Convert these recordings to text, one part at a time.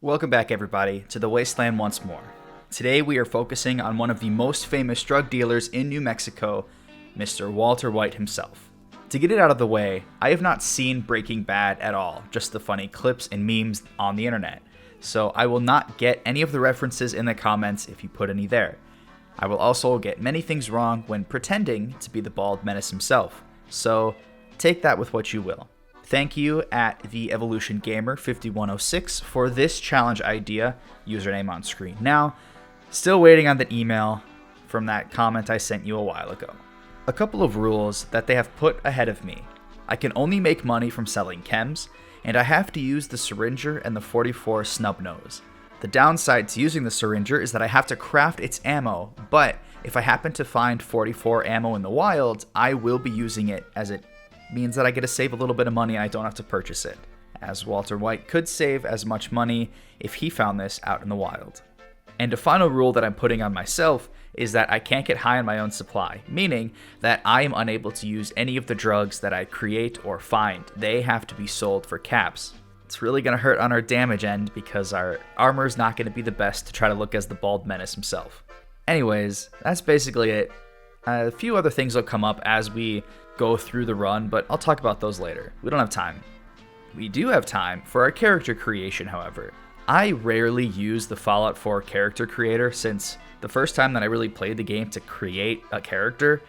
Welcome back, everybody, to the Wasteland once more. Today we are focusing on one of the most famous drug dealers in New Mexico, Mr. Walter White himself. To get it out of the way, I have not seen Breaking Bad at all, just the funny clips and memes on the internet, so I will not get any of the references in the comments if you put any there. I will also get many things wrong when pretending to be the Bald Menace himself, so take that with what you will. Thank you at the Evolution Gamer 5106 for this challenge idea, username on screen now. Still waiting on the email from that comment I sent you a while ago. A couple of rules that they have put ahead of me. I can only make money from selling chems, and I have to use the Syringer and the 44 snub nose. The downside to using the Syringer is that I have to craft its ammo, but if I happen to find 44 ammo in the wild, I will be using it, as it means that I get to save a little bit of money and I don't have to purchase it, as Walter White could save as much money if he found this out in the wild. And a final rule that I'm putting on myself is that I can't get high on my own supply, meaning that I am unable to use any of the drugs that I create or find. They have to be sold for caps. It's really going to hurt on our damage end because our armor is not going to be the best to try to look as the Bald Menace himself. Anyways, that's basically it. A few other things will come up as we go through the run, but I'll talk about those later. We don't have time. We do have time for our character creation, however. I rarely use the Fallout 4 character creator since the first time that I really played the game to create a character,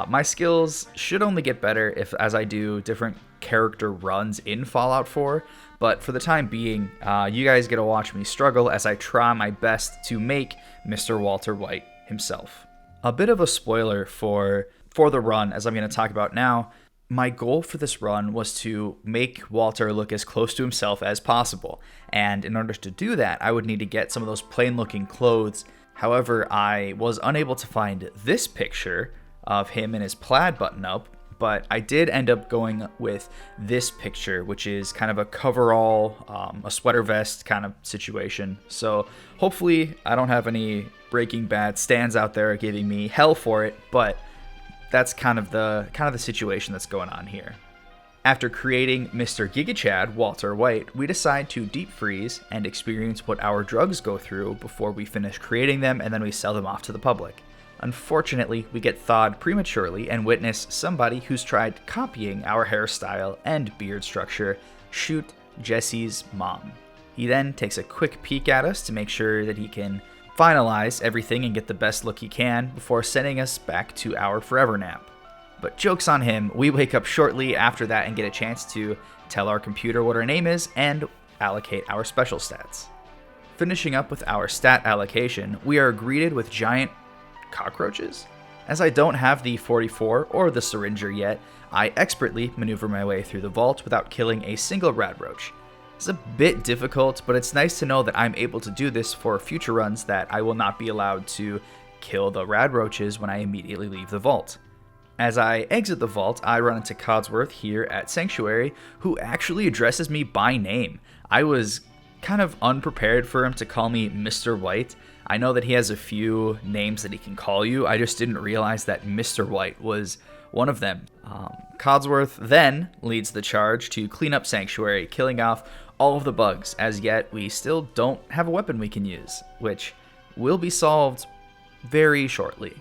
my skills should only get better as I do different character runs in Fallout 4, but for the time being, you guys get to watch me struggle as I try my best to make Mr. Walter White himself. A bit of a spoiler for the run, as I'm going to talk about now. My goal for this run was to make Walter look as close to himself as possible, and in order to do that, I would need to get some of those plain-looking clothes. However, I was unable to find this picture of him in his plaid button-up, but I did end up going with this picture, which is kind of a coverall, a sweater vest kind of situation. So hopefully I don't have any Breaking Bad stands out there giving me hell for it, but that's kind of the situation that's going on here. After creating Mr. GigaChad, Walter White, we decide to deep freeze and experience what our drugs go through before we finish creating them, and then we sell them off to the public. Unfortunately, we get thawed prematurely and witness somebody who's tried copying our hairstyle and beard structure shoot Jesse's mom. He then takes a quick peek at us to make sure that he can finalize everything and get the best look he can before sending us back to our forever nap. But joke's on him, we wake up shortly after that and get a chance to tell our computer what our name is and allocate our special stats. Finishing up with our stat allocation, we are greeted with giant cockroaches? As I don't have the 44 or the Syringer yet, I expertly maneuver my way through the vault without killing a single radroach. It's a bit difficult, but it's nice to know that I'm able to do this for future runs, that I will not be allowed to kill the radroaches when I immediately leave the vault. As I exit the vault, I run into Codsworth here at Sanctuary, who actually addresses me by name. I was kind of unprepared for him to call me Mr. White. I know that he has a few names that he can call you. I just didn't realize that Mr. White was one of them. Codsworth then leads the charge to clean up Sanctuary, killing off all of the bugs. As yet, we still don't have a weapon we can use, which will be solved very shortly.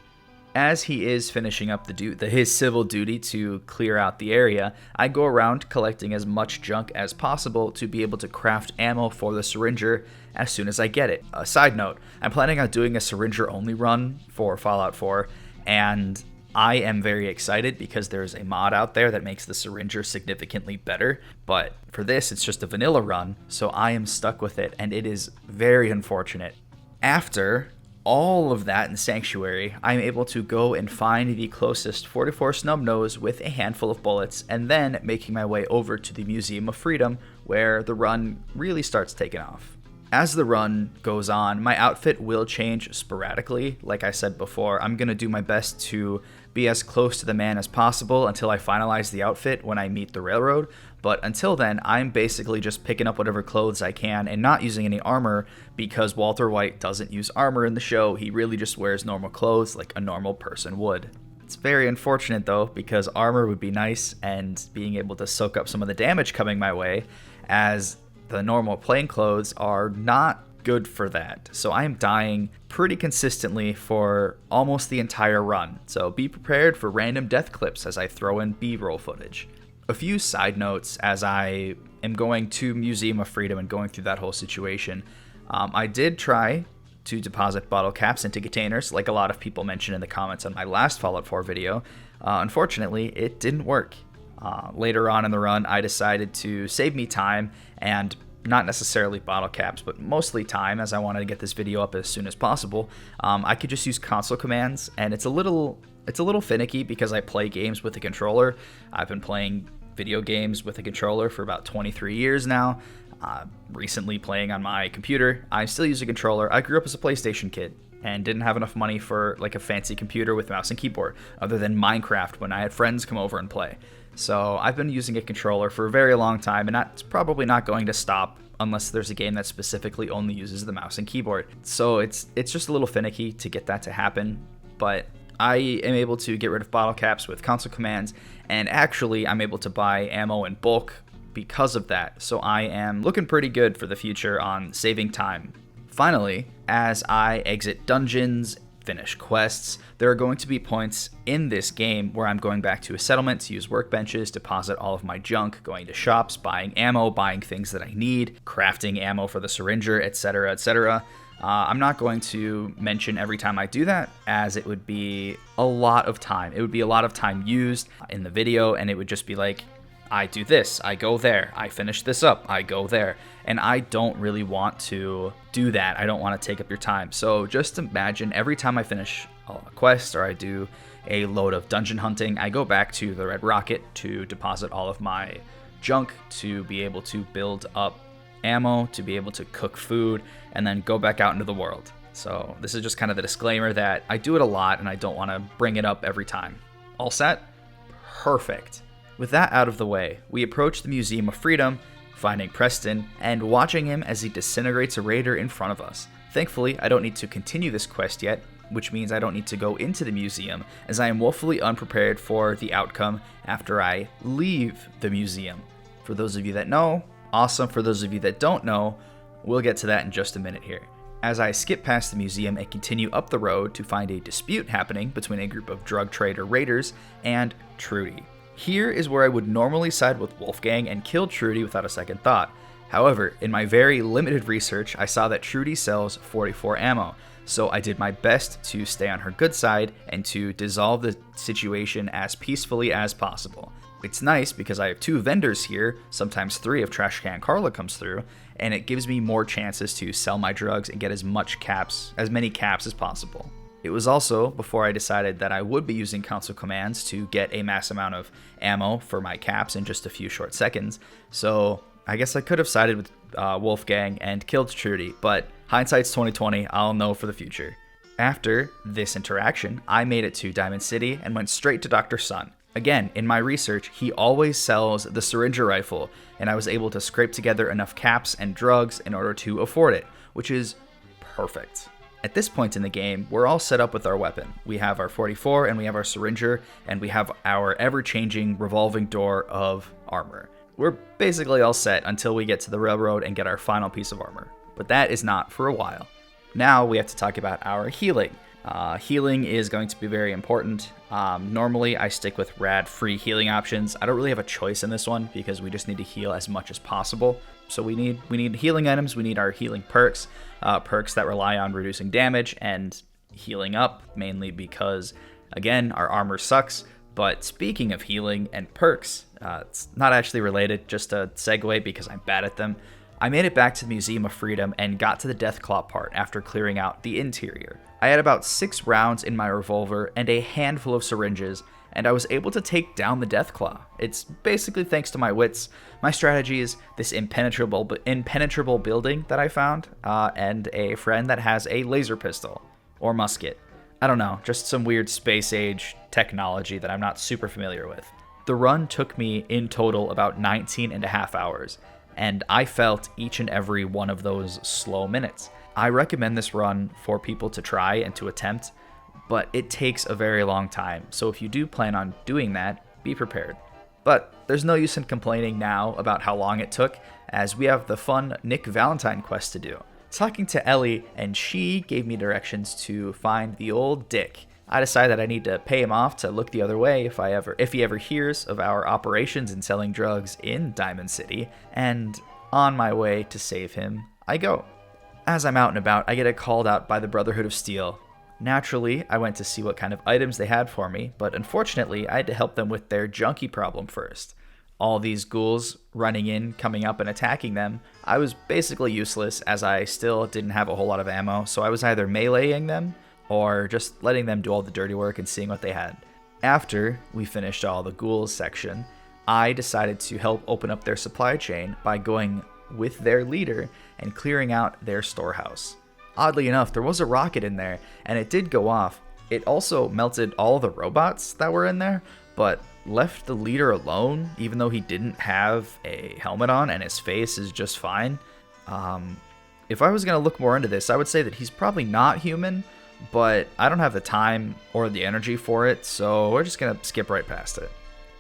As he is finishing up his civil duty to clear out the area, I go around collecting as much junk as possible to be able to craft ammo for the Syringer as soon as I get it. A side note, I'm planning on doing a Syringer only run for Fallout 4, and I am very excited because there's a mod out there that makes the Syringer significantly better, but for this it's just a vanilla run, so I am stuck with it, and it is very unfortunate. After all of that in Sanctuary, I'm able to go and find the closest 44 Snubnose with a handful of bullets, and then making my way over to the Museum of Freedom, where the run really starts taking off. As the run goes on, my outfit will change sporadically. Like I said before, I'm going to do my best to be as close to the man as possible until I finalize the outfit when I meet the railroad, but until then, I'm basically just picking up whatever clothes I can and not using any armor because Walter White doesn't use armor in the show. He really just wears normal clothes like a normal person would. It's very unfortunate though, because armor would be nice and being able to soak up some of the damage coming my way, as the normal plain clothes are not good for that. So I am dying pretty consistently for almost the entire run. So be prepared for random death clips as I throw in B-roll footage. A few side notes as I am going to Museum of Freedom and going through that whole situation. I did try to deposit bottle caps into containers, like a lot of people mentioned in the comments on my last Fallout 4 video. Unfortunately, it didn't work. Later on in the run, I decided to save me time, and not necessarily bottle caps, but mostly time, as I wanted to get this video up as soon as possible. I could just use console commands, and it's a little finicky because I play games with a controller. I've been playing video games with a controller for about 23 years now. Recently playing on my computer. I still use a controller. I grew up as a PlayStation kid and didn't have enough money for like a fancy computer with mouse and keyboard, other than Minecraft when I had friends come over and play. So I've been using a controller for a very long time, and that's probably not going to stop unless there's a game that specifically only uses the mouse and keyboard. So it's just a little finicky to get that to happen, but I am able to get rid of bottle caps with console commands, and actually I'm able to buy ammo in bulk because of that. So I am looking pretty good for the future on saving time. Finally, as I exit dungeons, finish quests, there are going to be points in this game where I'm going back to a settlement to use workbenches, deposit all of my junk, going to shops, buying ammo, buying things that I need, crafting ammo for the syringer, etc., etc. I'm not going to mention every time I do that, as it would be a lot of time. It would be a lot of time used in the video, and it would just be like, I do this, I go there, I finish this up, I go there. And I don't really want to do that. I don't want to take up your time. So just imagine every time I finish a quest or I do a load of dungeon hunting, I go back to the Red Rocket to deposit all of my junk, to be able to build up ammo, to be able to cook food, and then go back out into the world. So this is just kind of the disclaimer that I do it a lot and I don't want to bring it up every time. All set? Perfect. With that out of the way, we approach the Museum of Freedom, finding Preston, and watching him as he disintegrates a raider in front of us. Thankfully, I don't need to continue this quest yet, which means I don't need to go into the museum, as I am woefully unprepared for the outcome after I leave the museum. For those of you that know, awesome. For those of you that don't know, we'll get to that in just a minute here. As I skip past the museum and continue up the road to find a dispute happening between a group of drug trader raiders and Trudy. Here is where I would normally side with Wolfgang and kill Trudy without a second thought. However, in my very limited research, I saw that Trudy sells 44 ammo, so I did my best to stay on her good side and to dissolve the situation as peacefully as possible. It's nice because I have 2 vendors here, sometimes 3 if Trash Can Carla comes through, and it gives me more chances to sell my drugs and get as many caps as possible. It was also before I decided that I would be using console commands to get a mass amount of ammo for my caps in just a few short seconds, so I guess I could have sided with Wolfgang and killed Trudy, but hindsight's 2020, I'll know for the future. After this interaction, I made it to Diamond City and went straight to Dr. Sun. Again, in my research, he always sells the syringer rifle, and I was able to scrape together enough caps and drugs in order to afford it, which is perfect. At this point in the game, we're all set up with our weapon. We have our 44 and we have our syringer, and we have our ever-changing revolving door of armor. We're basically all set until we get to the railroad and get our final piece of armor, but that is not for a while. Now we have to talk about our healing. Healing is going to be very important. Normally I stick with rad free healing options. I don't really have a choice in this one because we just need to heal as much as possible. So we need healing items, we need our healing perks, perks that rely on reducing damage and healing up, mainly because, again, our armor sucks. But speaking of healing and perks, it's not actually related, just a segue because I'm bad at them. I made it back to the Museum of Freedom and got to the Deathclaw part after clearing out the interior. I had about 6 rounds in my revolver and a handful of syringes, and I was able to take down the Deathclaw. It's basically thanks to my wits, my strategies, this impenetrable building that I found, and a friend that has a laser pistol, or musket. I don't know, just some weird space age technology that I'm not super familiar with. The run took me in total about 19 and a half hours, and I felt each and every one of those slow minutes. I recommend this run for people to try and to attempt, but it takes a very long time, so if you do plan on doing that, be prepared. But there's no use in complaining now about how long it took, as we have the fun Nick Valentine quest to do. Talking to Ellie, and she gave me directions to find the old Dick. I decided that I need to pay him off to look the other way if he ever hears of our operations in selling drugs in Diamond City, and on my way to save him, I go. As I'm out and about, I get called out by the Brotherhood of Steel. Naturally, I went to see what kind of items they had for me, but unfortunately, I had to help them with their junkie problem first. All these ghouls running in, coming up and attacking them, I was basically useless as I still didn't have a whole lot of ammo, so I was either meleeing them or just letting them do all the dirty work and seeing what they had. After we finished all the ghouls section, I decided to help open up their supply chain by going with their leader and clearing out their storehouse. Oddly enough, there was a rocket in there, and it did go off. It also melted all the robots that were in there, but left the leader alone, even though he didn't have a helmet on and his face is just fine. If I was going to look more into this, I would say that he's probably not human, but I don't have the time or the energy for it, so we're just going to skip right past it.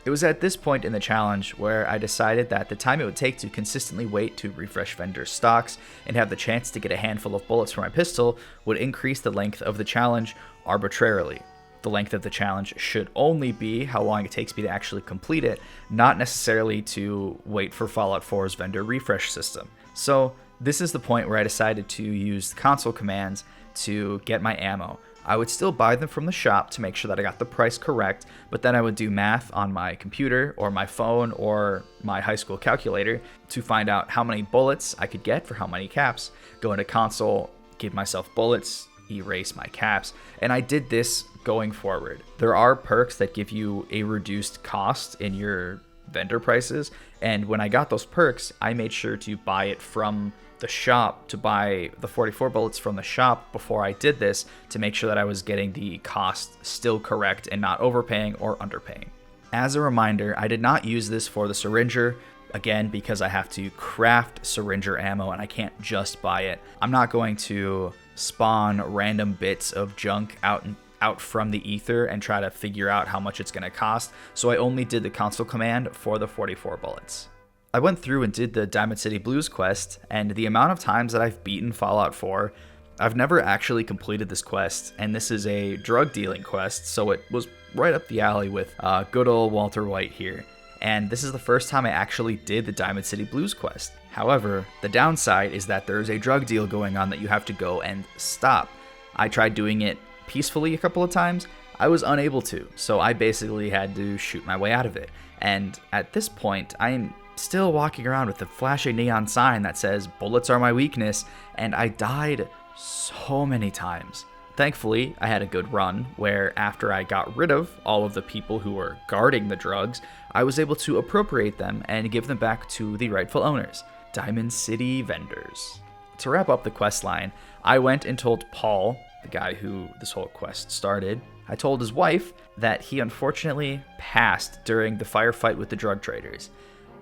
It was at this point in the challenge where I decided that the time it would take to consistently wait to refresh vendors' stocks and have the chance to get a handful of bullets for my pistol would increase the length of the challenge arbitrarily. The length of the challenge should only be how long it takes me to actually complete it, not necessarily to wait for Fallout 4's vendor refresh system. So this is the point where I decided to use the console commands to get my ammo. I would still buy them from the shop to make sure that I got the price correct, but then I would do math on my computer or my phone or my high school calculator to find out how many bullets I could get for how many caps. Go into console, give myself bullets, erase my caps, and I did this going forward. There are perks that give you a reduced cost in your vendor prices, and when I got those perks, I made sure to buy it from the shop, to buy the 44 bullets from the shop before I did this, to make sure that I was getting the cost still correct and not overpaying or underpaying. As a reminder, I did not use this for the syringer, again because I have to craft syringer ammo and I can't just buy it. I'm not going to spawn random bits of junk out from the ether and try to figure out how much it's going to cost, so I only did the console command for the 44 bullets. I went through and did the Diamond City Blues quest, and the amount of times that I've beaten Fallout 4, I've never actually completed this quest, and this is a drug dealing quest, so it was right up the alley with good old Walter White here. And this is the first time I actually did the Diamond City Blues quest. However, the downside is that there's a drug deal going on that you have to go and stop. I tried doing it peacefully a couple of times. I was unable to, so I basically had to shoot my way out of it. And at this point, I am still walking around with the flashing neon sign that says bullets are my weakness, and I died so many times. Thankfully, I had a good run where after I got rid of all of the people who were guarding the drugs, I was able to appropriate them and give them back to the rightful owners, Diamond City vendors. To wrap up the quest line, I went and told Paul, the guy who this whole quest started, I told his wife that he unfortunately passed during the firefight with the drug traders.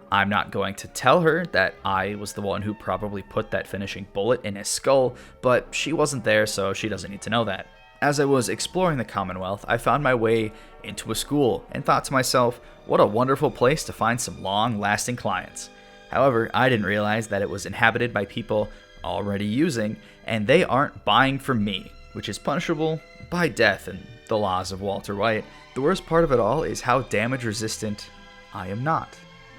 I'm not going to tell her that I was the one who probably put that finishing bullet in his skull, but she wasn't there, so she doesn't need to know that. As I was exploring the Commonwealth, I found my way into a school and thought to myself, what a wonderful place to find some long-lasting clients. However, I didn't realize that it was inhabited by people already using, and they aren't buying from me, which is punishable by death in the laws of Walter White. The worst part of it all is how damage resistant I am not.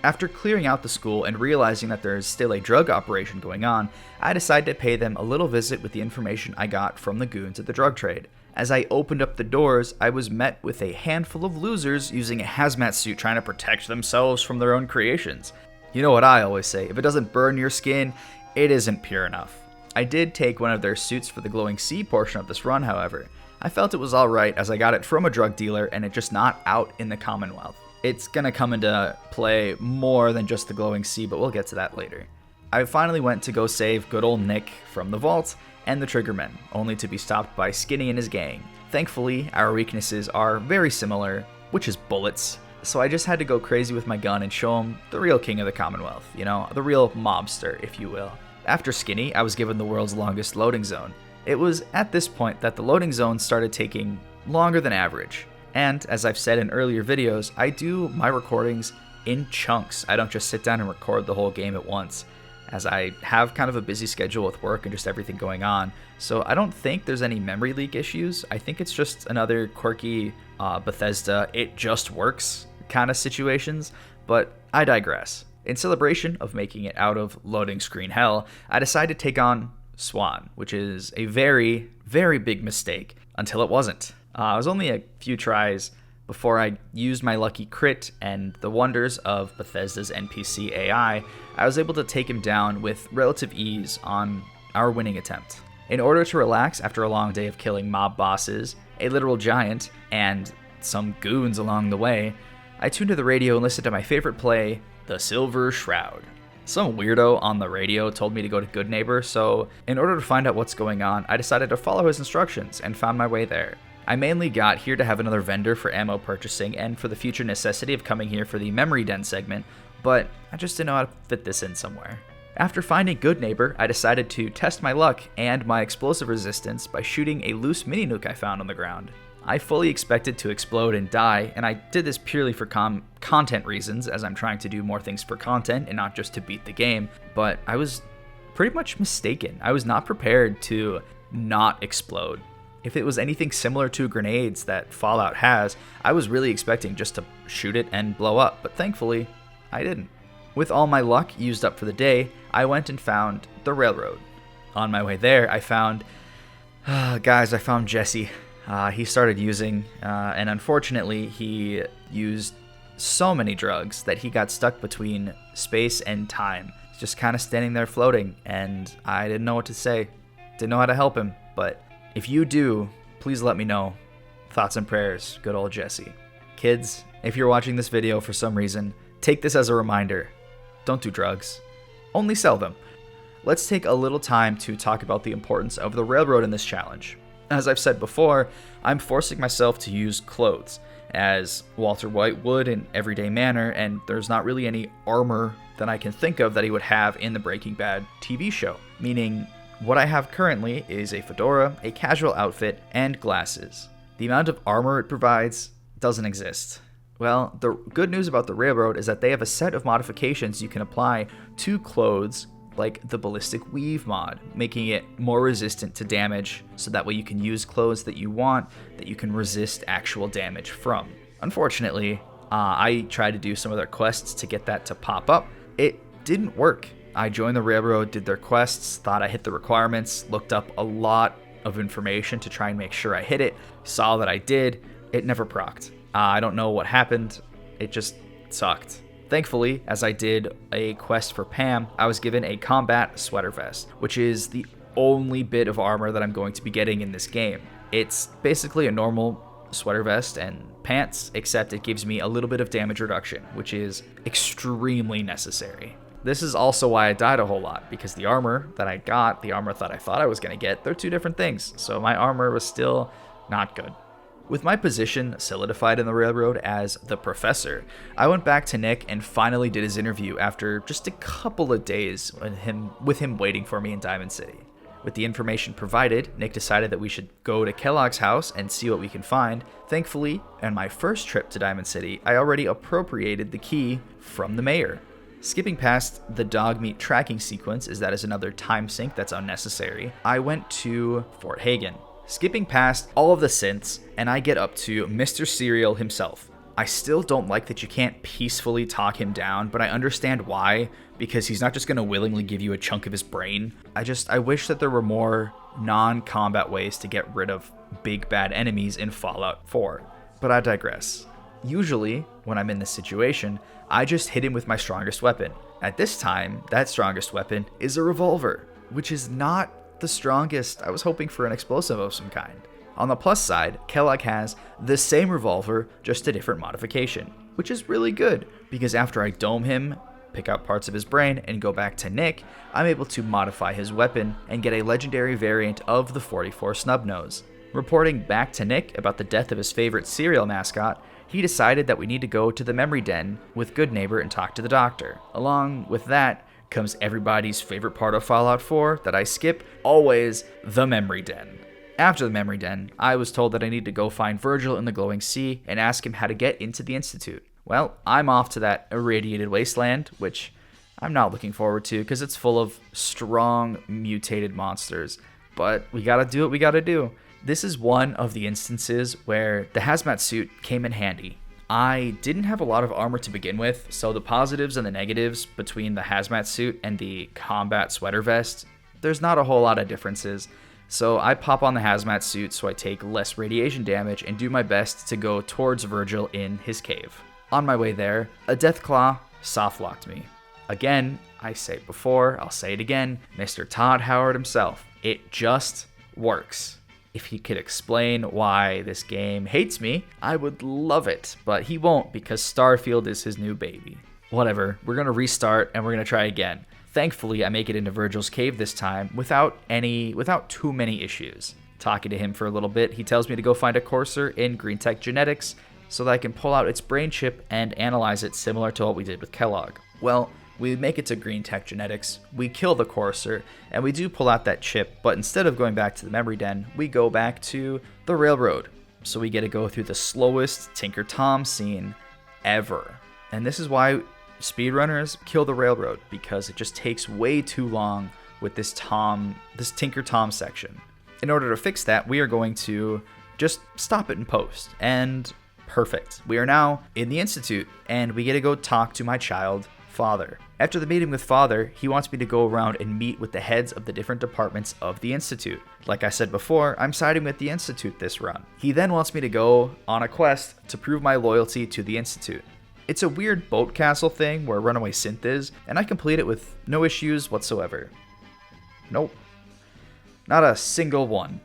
After clearing out the school and realizing that there is still a drug operation going on, I decided to pay them a little visit with the information I got from the goons at the drug trade. As I opened up the doors, I was met with a handful of losers using a hazmat suit trying to protect themselves from their own creations. You know what I always say, if it doesn't burn your skin, it isn't pure enough. I did take one of their suits for the glowing sea portion of this run, however. I felt it was alright as I got it from a drug dealer and it's just not out in the Commonwealth. It's gonna come into play more than just the glowing sea, but we'll get to that later. I finally went to go save good old Nick from the vault and the Triggermen, only to be stopped by Skinny and his gang. Thankfully, our weaknesses are very similar, which is bullets, so I just had to go crazy with my gun and show him the real king of the Commonwealth, you know, the real mobster, if you will. After Skinny, I was given the world's longest loading zone. It was at this point that the loading zone started taking longer than average. And as I've said in earlier videos, I do my recordings in chunks. I don't just sit down and record the whole game at once, as I have kind of a busy schedule with work and just everything going on. So I don't think there's any memory leak issues. I think it's just another quirky Bethesda, it just works kind of situations, but I digress. In celebration of making it out of loading screen hell, I decided to take on Swan, which is a very, very big mistake until it wasn't. It was only a few tries before I used my lucky crit and the wonders of Bethesda's NPC AI. I was able to take him down with relative ease on our winning attempt. In order to relax after a long day of killing mob bosses, a literal giant, and some goons along the way, I tuned to the radio and listened to my favorite play, The Silver Shroud. Some weirdo on the radio told me to go to Goodneighbor, so in order to find out what's going on, I decided to follow his instructions and found my way there. I mainly got here to have another vendor for ammo purchasing and for the future necessity of coming here for the Memory Den segment, but I just didn't know how to fit this in somewhere. After finding Goodneighbor, I decided to test my luck and my explosive resistance by shooting a loose mini nuke I found on the ground. I fully expected to explode and die, and I did this purely for content reasons, as I'm trying to do more things for content and not just to beat the game, but I was pretty much mistaken. I was not prepared to not explode. If it was anything similar to grenades that Fallout has, I was really expecting just to shoot it and blow up, but thankfully, I didn't. With all my luck used up for the day, I went and found the railroad. On my way there, I found Jesse. He started using, and unfortunately, he used so many drugs that he got stuck between space and time. He's just kind of standing there floating, and I didn't know what to say. Didn't know how to help him, but if you do, please let me know. Thoughts and prayers, good old Jesse. Kids, if you're watching this video for some reason, take this as a reminder. Don't do drugs. Only sell them. Let's take a little time to talk about the importance of the railroad in this challenge. As I've said before, I'm forcing myself to use clothes, as Walter White would in everyday manner, and there's not really any armor that I can think of that he would have in the Breaking Bad TV show. Meaning, what I have currently is a fedora, a casual outfit, and glasses. The amount of armor it provides doesn't exist. Well, the good news about the railroad is that they have a set of modifications you can apply to clothes, like the ballistic weave mod, making it more resistant to damage, so that way you can use clothes that you want, that you can resist actual damage from. Unfortunately, I tried to do some of their quests to get that to pop up. It didn't work. I joined the railroad, did their quests, thought I hit the requirements, looked up a lot of information to try and make sure I hit it, saw that I did. It never procced. I don't know what happened. It just sucked. Thankfully, as I did a quest for Pam, I was given a combat sweater vest, which is the only bit of armor that I'm going to be getting in this game. It's basically a normal sweater vest and pants, except it gives me a little bit of damage reduction, which is extremely necessary. This is also why I died a whole lot, because the armor that I got, the armor that I thought I was going to get, they're two different things, so my armor was still not good. With my position solidified in the railroad as the professor, I went back to Nick and finally did his interview after just a couple of days with him waiting for me in Diamond City. With the information provided, Nick decided that we should go to Kellogg's house and see what we can find. Thankfully, on my first trip to Diamond City, I already appropriated the key from the mayor. Skipping past the dog meat tracking sequence, as that is another time sink that's unnecessary, I went to Fort Hagen. Skipping past all of the synths, and I get up to Mr. Cereal himself. I still don't like that you can't peacefully talk him down, but I understand why, because he's not just going to willingly give you a chunk of his brain. I wish that there were more non-combat ways to get rid of big bad enemies in Fallout 4, but I digress. Usually, when I'm in this situation, I just hit him with my strongest weapon. At this time, that strongest weapon is a revolver, which is not the strongest. I was hoping for an explosive of some kind. On the plus side, Kellogg has the same revolver, just a different modification, which is really good, because after I dome him, pick out parts of his brain, and go back to Nick, I'm able to modify his weapon and get a legendary variant of the 44 Snubnose. Reporting back to Nick about the death of his favorite cereal mascot, he decided that we need to go to the Memory Den with Goodneighbor and talk to the doctor. Along with that comes everybody's favorite part of Fallout 4 that I skip, always the Memory Den. After the Memory Den, I was told that I need to go find Virgil in the Glowing Sea and ask him how to get into the Institute. Well, I'm off to that irradiated wasteland, which I'm not looking forward to because it's full of strong, mutated monsters. But we gotta do what we gotta do. This is one of the instances where the hazmat suit came in handy. I didn't have a lot of armor to begin with, so the positives and the negatives between the hazmat suit and the combat sweater vest, there's not a whole lot of differences. So I pop on the hazmat suit so I take less radiation damage and do my best to go towards Virgil in his cave. On my way there, a Deathclaw soft-locked me. Again, I say it before, I'll say it again, Mr. Todd Howard himself. It just works. If he could explain why this game hates me, I would love it, but he won't because Starfield is his new baby. Whatever, we're gonna restart and we're gonna try again. Thankfully, I make it into Virgil's cave this time without too many issues. Talking to him for a little bit, he tells me to go find a Courser in Green Tech Genetics so that I can pull out its brain chip and analyze it similar to what we did with Kellogg. Well, we make it to Green Tech Genetics, we kill the Courser, and we do pull out that chip, but instead of going back to the memory den, we go back to the railroad. So we get to go through the slowest Tinker Tom scene ever. And this is why speedrunners kill the railroad, because it just takes way too long with this Tinker Tom section. In order to fix that, we are going to just stop it in post, and perfect. We are now in the Institute, and we get to go talk to my child, Father. After the meeting with Father, he wants me to go around and meet with the heads of the different departments of the Institute. Like I said before, I'm siding with the Institute this run. He then wants me to go on a quest to prove my loyalty to the Institute. It's a weird boat castle thing where Runaway Synth is, and I complete it with no issues whatsoever. Nope. Not a single one.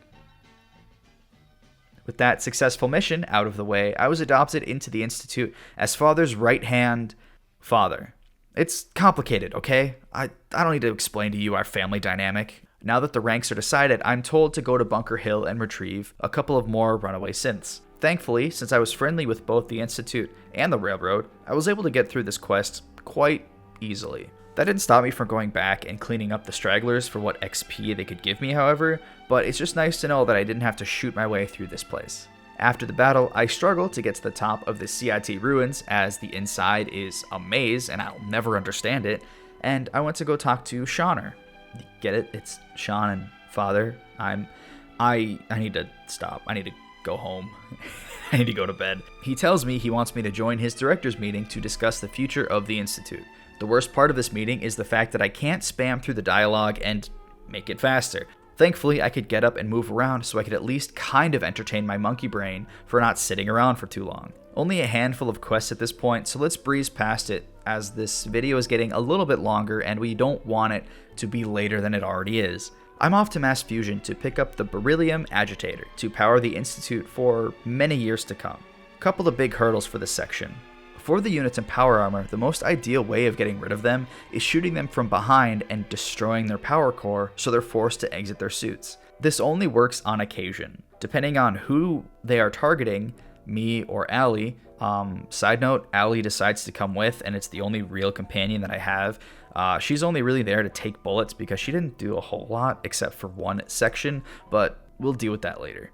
With that successful mission out of the way, I was adopted into the Institute as Father's right-hand father. It's complicated, okay? I don't need to explain to you our family dynamic. Now that the ranks are decided, I'm told to go to Bunker Hill and retrieve a couple of more Runaway Synths. Thankfully, since I was friendly with both the Institute and the Railroad, I was able to get through this quest quite easily. That didn't stop me from going back and cleaning up the stragglers for what XP they could give me, however, but it's just nice to know that I didn't have to shoot my way through this place. After the battle, I struggled to get to the top of the CIT ruins as the inside is a maze and I'll never understand it, and I went to go talk to Shauner. Get it? It's Sean and Father. I need to stop. I need to go home. I need to go to bed. He tells me he wants me to join his director's meeting to discuss the future of the Institute. The worst part of this meeting is the fact that I can't spam through the dialogue and make it faster. Thankfully, I could get up and move around so I could at least kind of entertain my monkey brain for not sitting around for too long. Only a handful of quests at this point, so let's breeze past it as this video is getting a little bit longer and we don't want it to be later than it already is. I'm off to Mass Fusion to pick up the beryllium agitator to power the Institute for many years to come. Couple of big hurdles for this section. For the units in power armor, the most ideal way of getting rid of them is shooting them from behind and destroying their power core so they're forced to exit their suits. This only works on occasion. Depending on who they are targeting, me or Allie, side note, Allie decides to come with and it's the only real companion that I have. She's only really there to take bullets because she didn't do a whole lot except for one section, but we'll deal with that later.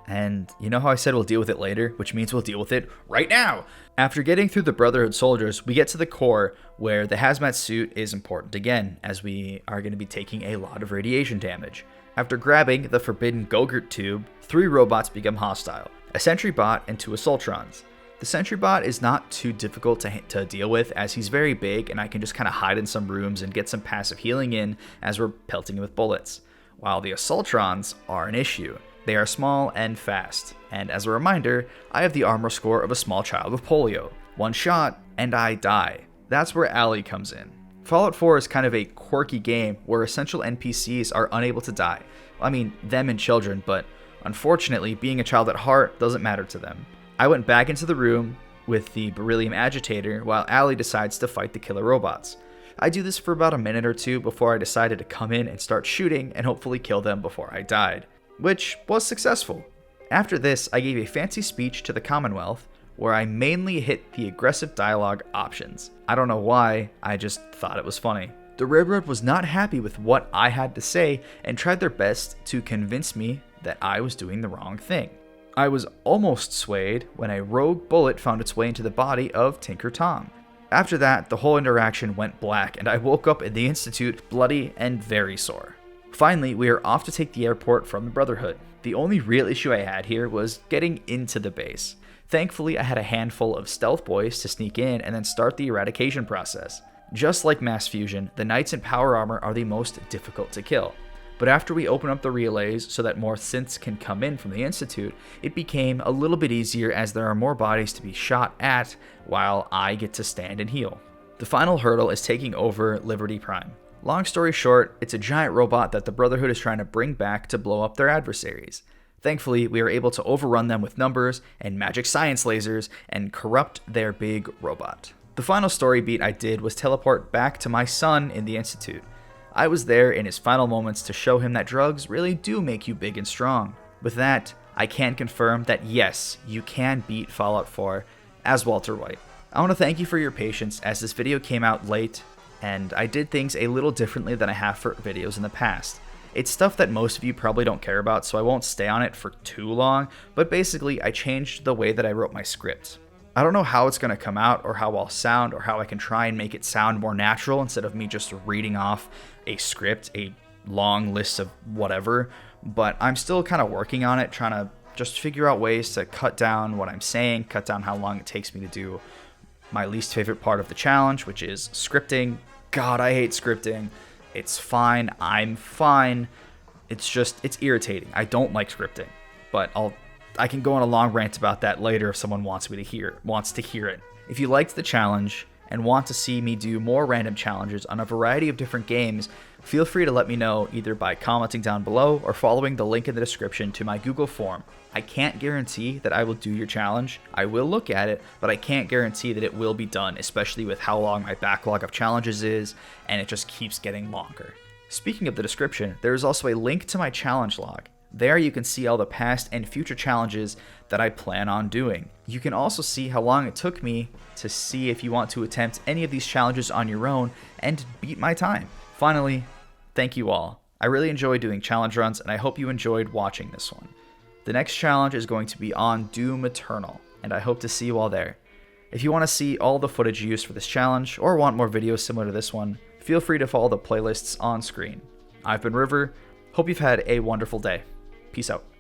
And you know how I said we'll deal with it later, which means we'll deal with it right now. After getting through the Brotherhood soldiers, we get to the core where the hazmat suit is important again, as we are going to be taking a lot of radiation damage. After grabbing the forbidden Gogurt tube, 3 robots become hostile, a sentry bot and 2 assaultrons. The sentry bot is not too difficult to deal with as he's very big and I can just kind of hide in some rooms and get some passive healing in as we're pelting him with bullets, while the assaultrons are an issue. They are small and fast, and as a reminder, I have the armor score of a small child with polio. One shot, and I die. That's where Allie comes in. Fallout 4 is kind of a quirky game where essential NPCs are unable to die. I mean, them and children, but unfortunately, being a child at heart doesn't matter to them. I went back into the room with the beryllium agitator while Allie decides to fight the killer robots. I do this for about a minute or two before I decided to come in and start shooting and hopefully kill them before I died, which was successful. After this, I gave a fancy speech to the Commonwealth where I mainly hit the aggressive dialogue options. I don't know why, I just thought it was funny. The Railroad was not happy with what I had to say and tried their best to convince me that I was doing the wrong thing. I was almost swayed when a rogue bullet found its way into the body of Tinker Tom. After that, the whole interaction went black, and I woke up in the Institute bloody and very sore. Finally, we are off to take the airport from the Brotherhood. The only real issue I had here was getting into the base. Thankfully, I had a handful of stealth boys to sneak in and then start the eradication process. Just like Mass Fusion, the Knights in Power Armor are the most difficult to kill. But after we open up the relays so that more synths can come in from the Institute, it became a little bit easier as there are more bodies to be shot at while I get to stand and heal. The final hurdle is taking over Liberty Prime. Long story short, it's a giant robot that the Brotherhood is trying to bring back to blow up their adversaries. Thankfully, we are able to overrun them with numbers and magic science lasers and corrupt their big robot. The final story beat I did was teleport back to my son in the Institute. I was there in his final moments to show him that drugs really do make you big and strong. With that, I can confirm that yes, you can beat Fallout 4 as Walter White. I want to thank you for your patience as this video came out late and I did things a little differently than I have for videos in the past. It's stuff that most of you probably don't care about, so I won't stay on it for too long, but basically I changed the way that I wrote my script. I don't know how it's going to come out or how I'll sound or how I can try and make it sound more natural instead of me just reading off a script, a long list of whatever, but I'm still kind of working on it, trying to just figure out ways to cut down what I'm saying, cut down how long it takes me to do my least favorite part of the challenge, which is scripting. God, I hate scripting. It's fine. I'm fine. It's irritating. I don't like scripting, but I can go on a long rant about that later if someone wants to hear it. If you liked the challenge and want to see me do more random challenges on a variety of different games, feel free to let me know either by commenting down below or following the link in the description to my Google form. I can't guarantee that I will do your challenge. I will look at it, but I can't guarantee that it will be done, especially with how long my backlog of challenges is, and it just keeps getting longer. Speaking of the description, there is also a link to my challenge log. There you can see all the past and future challenges that I plan on doing. You can also see how long it took me to see if you want to attempt any of these challenges on your own and beat my time. Finally, thank you all. I really enjoy doing challenge runs and I hope you enjoyed watching this one. The next challenge is going to be on Doom Eternal, and I hope to see you all there. If you want to see all the footage used for this challenge or want more videos similar to this one, feel free to follow the playlists on screen. I've been River. Hope you've had a wonderful day. Peace out.